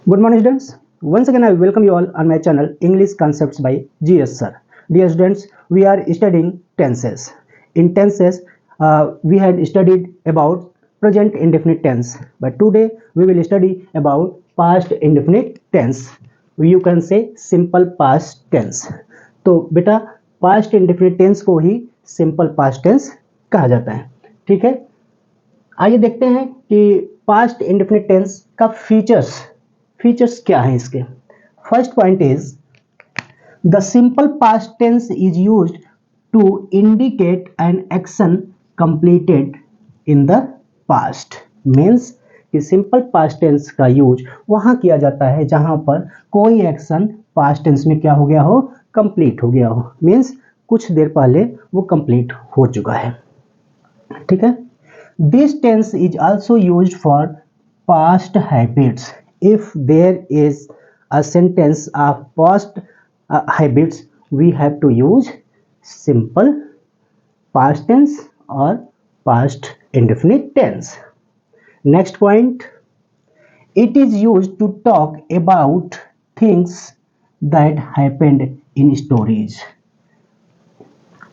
Good morning, students. Once again, I welcome you all on my channel English Concepts by GS Sir. Dear students, we are studying tenses. In tenses, we had studied about present indefinite tense, but today we will study about past indefinite tense. You can say simple past tense. तो बेटा past indefinite tense को ही simple past tense कहा जाता है. ठीक है, आइए देखते हैं कि पास्ट इंडेफिनिट टेंस का फीचर्स क्या हैं इसके. First point is the simple past tense is used to indicate an action completed in the past. Means कि सिंपल पास्ट टेंस का यूज वहां किया जाता है जहां पर कोई एक्शन पास्ट टेंस में क्या हो गया हो, कंप्लीट हो गया हो. मीन्स कुछ देर पहले वो कंप्लीट हो चुका है. ठीक है. This tense is also used for past habits. If there is a sentence of past habits, we have to use simple past tense or past indefinite tense. Next point, it is used to talk about things that happened in stories.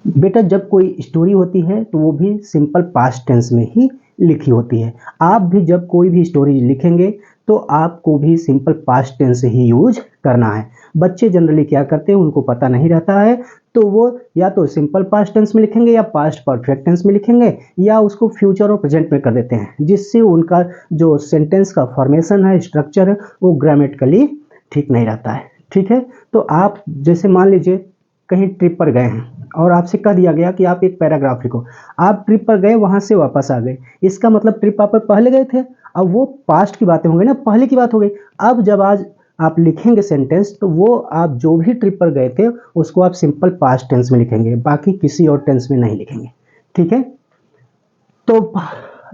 बेटा जब कोई story होती है तो वो भी simple past tense में ही लिखी होती है. आप भी जब कोई भी स्टोरी लिखेंगे तो आपको भी सिंपल पास्ट टेंस ही यूज करना है. बच्चे जनरली क्या करते हैं, उनको पता नहीं रहता है तो वो या तो सिंपल पास्ट टेंस में लिखेंगे या पास्ट परफेक्ट टेंस में लिखेंगे या उसको फ्यूचर और प्रेजेंट में कर देते हैं, जिससे उनका जो सेंटेंस का फॉर्मेशन है, स्ट्रक्चर है, वो ग्रामेटिकली ठीक नहीं रहता है. ठीक है. तो आप जैसे मान लीजिए कहीं ट्रिप पर गए हैं और आपसे कह दिया गया कि आप एक पैराग्राफ लिखो. आप ट्रिप पर गए, वहां से वापस आ गए. इसका मतलब ट्रिप आप पहले गए थे. अब वो पास्ट की बातें होंगी ना, पहले की बात हो गई. अब जब आज आप लिखेंगे सेंटेंस तो वो आप जो भी ट्रिप पर गए थे उसको आप सिंपल पास्ट टेंस में लिखेंगे, बाकी किसी और टेंस में नहीं लिखेंगे. ठीक है. तो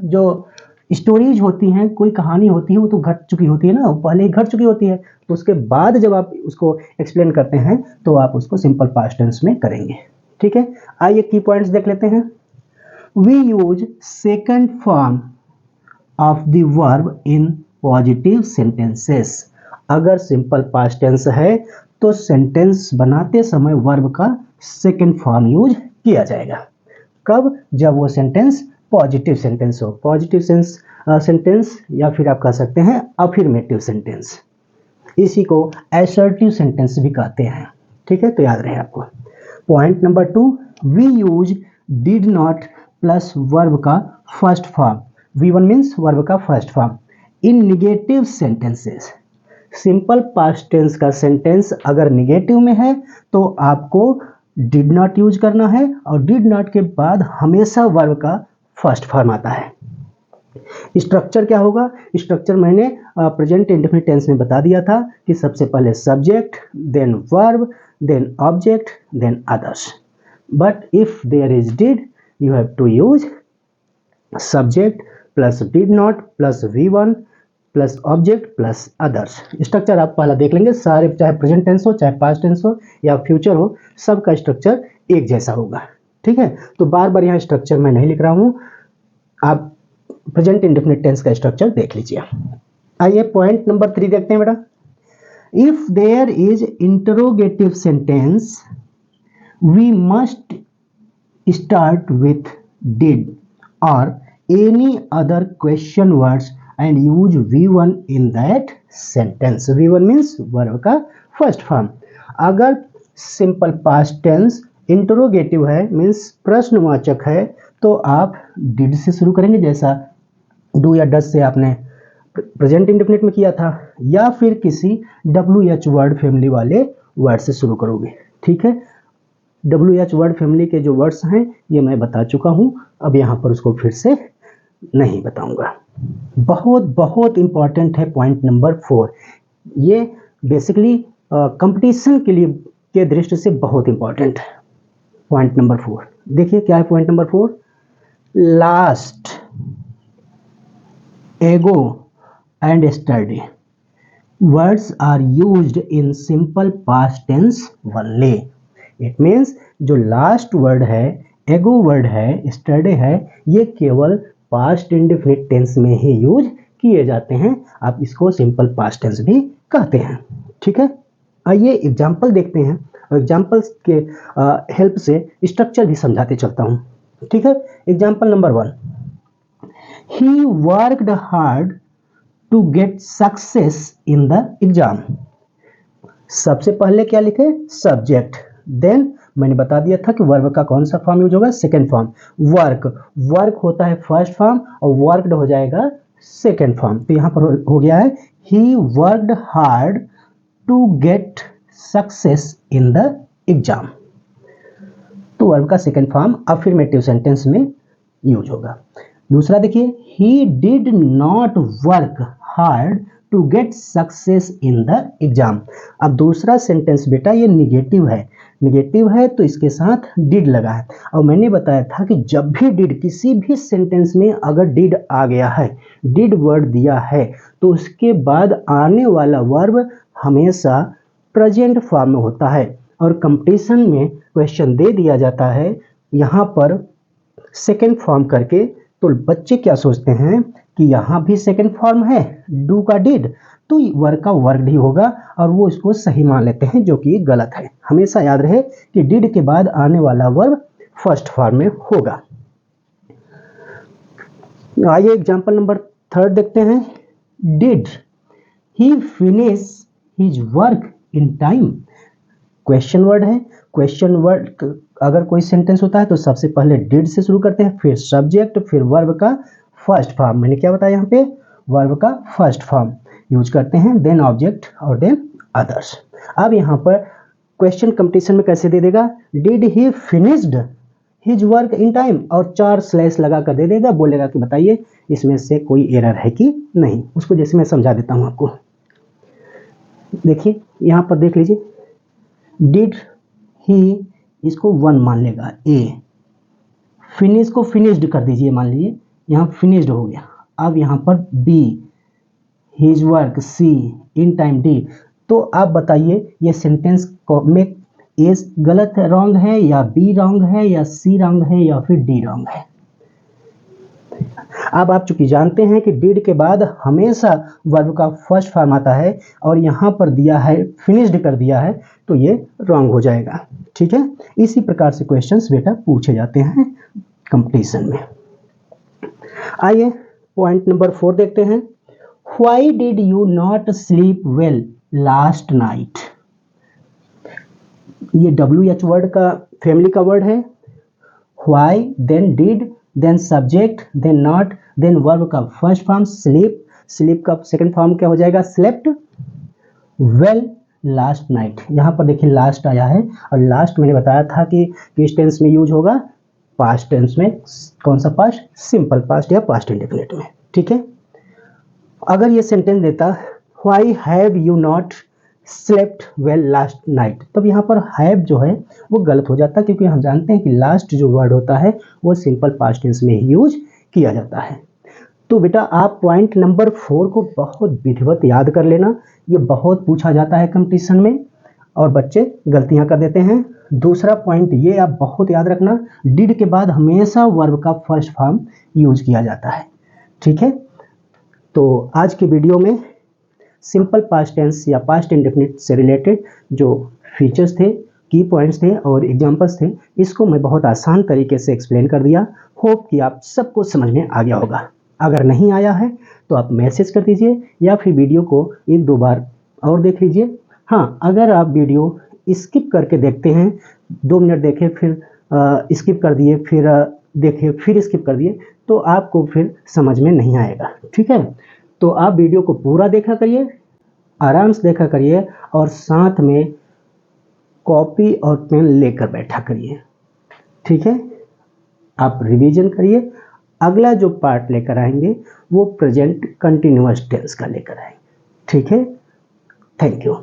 जो स्टोरीज होती हैं, कोई कहानी होती है, वो तो घट चुकी होती है ना, वो पहले ही घट चुकी होती है. तो उसके बाद जब आप उसको एक्सप्लेन करते हैं तो आप उसको सिंपल पास्ट टेंस में करेंगे. ठीक है. आइए की पॉइंट्स देख लेते हैं. We use second form of the verb in positive sentences. अगर सिंपल पास्ट टेंस है तो सेंटेंस बनाते समय वर्ब का सेकंड फॉर्म यूज किया जाएगा. कब? जब वो सेंटेंस पॉजिटिव सेंटेंस हो. पॉजिटिव सेंटेंस या फिर आप कह सकते हैं अफर्मेटिव सेंटेंस. इसी को असर्टिव सेंटेंस भी कहते हैं. ठीक है. तो याद रहे आपको. Point number 2, we use did not plus verb का first form. V1 means verb का first form in negative sentences. Simple past tense का सेंटेंस अगर निगेटिव में है तो आपको डिड नॉट यूज करना है, और डिड नॉट के बाद हमेशा वर्ब का फर्स्ट फॉर्म आता है. स्ट्रक्चर क्या होगा? स्ट्रक्चर मैंने प्रेजेंट इंडेफिनिट टेंस में बता दिया था कि सबसे पहले subject, then verb, then object, then others. But if there is did, you have to use subject plus did not plus V1 plus object plus others. Structure आप पहला देख लेंगे. सारे चाहे प्रेजेंट टेंस हो, चाहे पास्ट टेंस हो या फ्यूचर हो, सबका स्ट्रक्चर एक जैसा होगा. ठीक है. तो बार बार यहाँ स्ट्रक्चर मैं नहीं लिख रहा हूँ, आप प्रेजेंट इंडेफिनिट टेंस का स्ट्रक्चर देख लीजिए. आइए पॉइंट नंबर 3 देखते हैं बेटा. If there is interrogative sentence we must start with did और any other question words and use V1 in that sentence. V1 means verb का फर्स्ट फॉर्म. अगर सिंपल पास्ट टेंस इंटरोगेटिव है, means प्रश्नवाचक है, तो आप डिड से शुरू करेंगे, जैसा डू या डज से आपने प्रेजेंट इंडेफिनिट में किया था, या फिर किसी WH वर्ड फैमिली वाले वर्ड से शुरू करोगे. ठीक है. WH वर्ड फैमिली के जो वर्ड्स हैं ये मैं बता चुका हूँ, अब यहाँ पर उसको फिर से नहीं बताऊंगा. बहुत बहुत इंपॉर्टेंट है पॉइंट नंबर 4. ये बेसिकली कंपटीशन के लिए के दृष्टि से बहुत इंपॉर्टेंट है. पॉइंट नंबर 4 देखिए क्या है. Point number 4, last, ago and study words are used in simple past tense only. It means जो लास्ट वर्ड है, एगो वर्ड है, स्टडी है, ये केवल पास्ट इंडेफिनिट टेंस में ही यूज किए जाते हैं, आप इसको सिंपल पास्ट टेंस भी कहते हैं। ठीक है, आइए एग्जाम्पल देखते हैं और एग्जाम्पल्स के हेल्प से स्ट्रक्चर भी समझाते चलता हूँ। ठीक है, example number 1, he worked hard to get success in the exam. सबसे पहले क्या लिखे, सब्जेक्ट, देन मैंने बता दिया था कि वर्ब का कौन सा फॉर्म यूज होगा, सेकेंड फॉर्म। वर्क, वर्क होता है फर्स्ट फॉर्म और वर्कड हो जाएगा सेकेंड फॉर्म। तो यहाँ पर हो गया है he worked hard to get success in the exam. तो वर्ब का सेकेंड फॉर्म अफर्मेटिव सेंटेंस में यूज होगा। दूसरा देखिए, he did not work hard to get success in the exam. अब दूसरा सेंटेंस बेटा ये निगेटिव है, निगेटिव है तो इसके साथ डिड लगा है। और मैंने बताया था कि जब भी डिड, किसी भी सेंटेंस में अगर डिड आ गया है, डिड वर्ड दिया है, तो उसके बाद आने वाला वर्ब हमेशा प्रेजेंट फॉर्म में होता है। और कंपटीशन में क्वेश्चन दे दिया जाता है यहाँ पर सेकेंड फॉर्म करके, तो बच्चे क्या सोचते हैं कि यहाँ भी सेकेंड फॉर्म है डू का डिड, तो वर्क का वर्ड ही होगा और वो इसको सही मान लेते हैं, जो कि गलत है। हमेशा याद रहे कि डिड के बाद आने वाला वर्ब फर्स्ट फॉर्म में होगा। आइए एग्जांपल नंबर 3 देखते हैं। Did he finish his work in time. Question word है, क्वेश्चन वर्ड अगर कोई सेंटेंस होता है तो सबसे पहले डिड से शुरू करते हैं, फिर सब्जेक्ट, फिर वर्ब का फर्स्ट फॉर्म। मैंने क्या बताया यहाँ पे, वर्ब का फर्स्ट फॉर्म यूज करते हैं, देन ऑब्जेक्ट और देन अदर्स। अब यहाँ पर क्वेश्चन कंपटीशन में कैसे दे देगा, did he finished his work in time, और 4 स्लैश लगा कर दे देगा, बोलेगा कि बताइए इसमें से कोई एरर है कि नहीं। उसको जैसे मैं समझा देता हूँ आपको। देखिए यहाँ पर देख लीजिए, डिड ही इसको 1 मान लेगा, ए, फिनिश को फिनिश्ड कर दीजिए, मान लीजिए यहाँ फिनिश्ड हो गया। अब यहाँ पर B, his work C, in time D. तो आप बताइए ये सेंटेंस में ए गलत रॉन्ग है या बी रॉन्ग है या सी रॉन्ग है या फिर डी रॉन्ग है। अब आप चूंकि जानते हैं कि डिड के बाद हमेशा वर्ब का फर्स्ट फॉर्म आता है और यहाँ पर दिया है फिनिश्ड कर दिया है, तो ये रॉन्ग हो जाएगा। ठीक है, इसी प्रकार से क्वेश्चंस बेटा पूछे जाते हैं कंपटीशन में। आइए पॉइंट नंबर 4 देखते हैं। Why did you not sleep well last night. ये WH वर्ड का फैमिली का वर्ड है। Why, then did, then subject, then not, then verb का फर्स्ट फॉर्म स्लीप, स्लीप का सेकंड फॉर्म क्या हो जाएगा, स्लेप्ट, वेल लास्ट नाइट। यहाँ पर देखिए लास्ट आया है, और लास्ट मैंने बताया था कि किस टेंस में यूज होगा, पास्ट टेंस में। कौन सा पास्ट, सिंपल पास्ट या पास्ट इंडेफिनिट में। ठीक है, अगर ये सेंटेंस देता why have you not slept well last night, तब यहाँ पर हैव जो है वो गलत हो जाता, क्योंकि हम जानते हैं कि लास्ट जो वर्ड होता है वो सिंपल पास्ट टेंस में ही यूज किया जाता है। तो बेटा आप पॉइंट नंबर 4 को बहुत विधिवत याद कर लेना, ये बहुत पूछा जाता है कंपटीशन में और बच्चे गलतियां कर देते हैं। दूसरा पॉइंट ये आप बहुत याद रखना, डिड के बाद हमेशा वर्ब का फर्स्ट फॉर्म यूज किया जाता है। ठीक है, तो आज की वीडियो में सिंपल पास्ट टेंस या पास्ट इंडेफिनिट से रिलेटेड जो फीचर्स थे, की पॉइंट्स थे और एग्जांपल्स थे, इसको मैं बहुत आसान तरीके से एक्सप्लेन कर दिया। होप कि आप सबको समझ में आ गया होगा। अगर नहीं आया है तो आप मैसेज कर दीजिए या फिर वीडियो को 1-2 बार और देख लीजिए। हाँ, अगर आप वीडियो स्किप करके देखते हैं, 2 मिनट देखे फिर स्किप कर दिए, फिर देखे फिर स्किप कर दिए, तो आपको फिर समझ में नहीं आएगा। ठीक है, तो आप वीडियो को पूरा देखा करिए, आराम से देखा करिए और साथ में कॉपी और पेन लेकर बैठा करिए। ठीक है, आप रिवीजन करिए। अगला जो पार्ट लेकर आएंगे वो प्रेजेंट कंटिन्यूअस टेंस का लेकर आएंगे। ठीक है, थैंक यू।